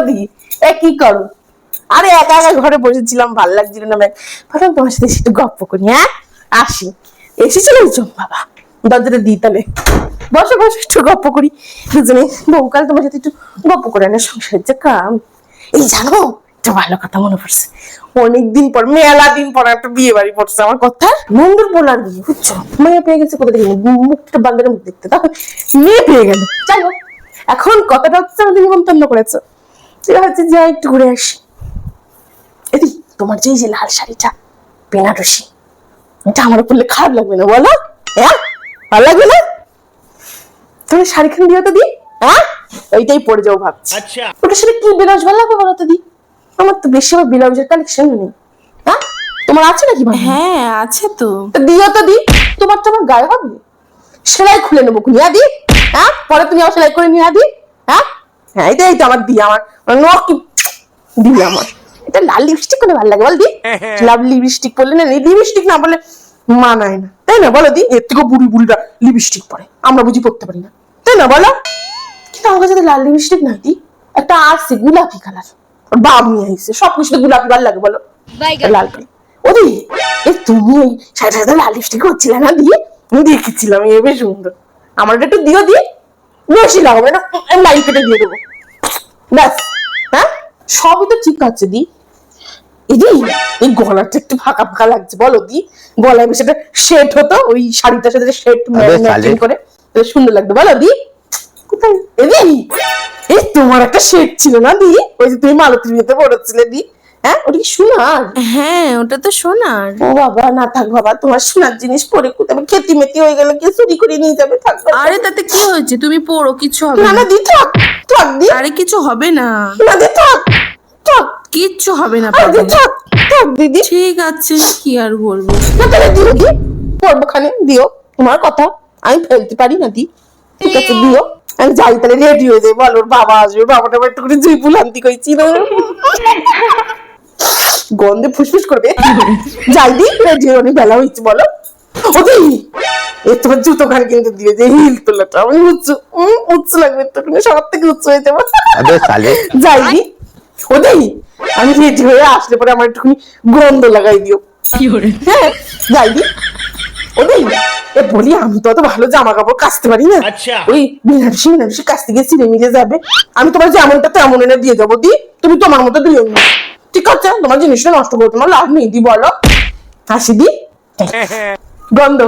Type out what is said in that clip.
দি এ কি করো? আরে একা একা ঘরে বসেছিলাম, ভালো লাগছিল না। ভাবলাম তোমার সাথে একটু গপ্প করি। হ্যাঁ আসি, এসেছিল বাবা, দরজাটা দিই তাহলে। বসো বসো, একটু গপ্প করি দুজনে। বহুকাল তোমার সাথে একটু গপ্প করে না, সংসারের যে কাম। এই জানো, একটা ভালো কথা মনে পড়ছে। অনেকদিন পর, মেলা দিন পর একটা বিয়ে বাড়ি পড়ছে আমার কথা। মন্দির বলার বিয়ে, বুঝছো? মেয়ে পেয়ে গেছে কোথা থেকে, মুখটা বান্ধবের মুখ দেখতে, তখন মেয়ে পেয়ে গেল। যাই হোক, এখন কথাটা হচ্ছে আমাদের নিমন্ত্রণ করেছো, ঠিক আছে যাই একটু ঘুরে আসি। এদি তোমার যে লাল শাড়িটা বেনারসি, এটা আমার পরলে খারাপ লাগবে না বলো? হ্যাঁ ভালো লাগবে না? তুমি শাড়িখান দিও তো দি। হ্যাঁ ওইটাই পরে যাও ভাবছি। ওটার সাথে কি ব্লাউজ ভালো লাগবে বলো তো দি? আমার তো বেশি আমার ব্লাউজের কালেকশন নেই। হ্যাঁ তোমার আছে নাকি? হ্যাঁ আছে তো। দিও তো দি, তোমার তো আমার গায়ে হবে। সেলাই খুলে নেবো নিয়া দি। হ্যাঁ পরে তুমি আমার সেলাই করে নিয়ে দি। হ্যাঁ হ্যাঁ এটাই তো আমার দি, আমার নখ দি আমার। এটা লাল লিপস্টিক করলে ভালো লাগে বল দি? লাভ লিপস্টিক পরলে না, লিপস্টিক না বলে মানায় না, তাই না বলো দি? এর থেকে বুড়ি বুড়িরা লিপস্টিক পরে, আমরা বুঝি পড়তে পারি না, তাই না বলো? কিন্তু আমার কাছে লাল লিপস্টিক নাই দি, একটা আছে গোলাপি কালার, বাম নিয়ে আইছে। সব কিছু গোলাপি ভালো লাগে বলো? লাল কালার। ওদি এ তুমি ওই সাথে সাথে লাল লিপস্টিক করছিলে না দিয়ে? আমি দেখেছিলাম, এ বেশ সুন্দর। আমার একটু দিও দি, বেশি লাগবে না, লাইন কেটে দিয়ে দেবো ব্যাস। হ্যাঁ সবই তো ঠিক আছে দি। এদি এই গলাটা একটু ফাঁকা ফাঁকা লাগছে বলো দি? গলায় বেশ একটা সেট হতো, ওই শাড়িটার সাথে সেট ম্যাচিং করে সুন্দর লাগতো বলো দি? কোথায় এদি? এই তোমার একটা সেট ছিল না দি, ওই যে তুমি মালতীর বিয়েতে পড়েছিলে দি? হ্যাঁ ওটা কি সোনার? হ্যাঁ ওটা তো সোনার। ও বাবা, না থাক বাবা, তোমার সোনার জিনিস পরে কোথাও খেতি মেতি হয়ে গেলে কেউ চুরি করে নিয়ে যাবে। থাক আরে তাতে কি হয়েছে, তুমি পড়ো, কিছু হবে না। না। না দি থাক, থাক দি। আরে কিছু হবে না। না দি থাক, থাক। কিচ্ছু হবে না আরে পাগল। থাক, থাক দিদি। ঠিক আছে, কি আর বলবো। না তাহলে দিও দি, পড়বো খানে দিও। তোমার কথা আমি ফেলতে পারি না দি, ঠিক আছে দিও। আমি যাই তাহলে, রেডি হয়ে যাই। বলো ওর বাবা আসবে, বাবাটা একটু করে জুই ফুল আনতে কইছি না, গন্ধে ফুসফুস করবে। যাই দি, রেডি হয়ে অনেক বেলা হয়েছে বলো। ওদি এ তোমার জুতো খান কিন্তু দিয়ে যে হিল তোলাটা আমি উচ্চ লাগবে তো, তুমি সবার থেকে উচ্চ হয়ে যাবো। যাই দি ওদি, আমি রেডি হয়ে আসলে পরে আমার একটুখানি গন্ধ লাগাই দিও। হ্যাঁ যাই দি ওদি। এ বলি আমি তো অত ভালো জামা কাপড় কাচতে পারি না, ওই বেনারসি বেনারসি কাচতে গিয়ে ছিঁড়ে মিলে যাবে। আমি তোমার যেমনটা তেমন এনে দিয়ে যাবো দি, তুমি তোমার মতো দিও না, ঠিক আছে? তোমার জিনিসটা নষ্ট করে তোমার লাভ নেই দি বলো? হাসি দি গন্ধ।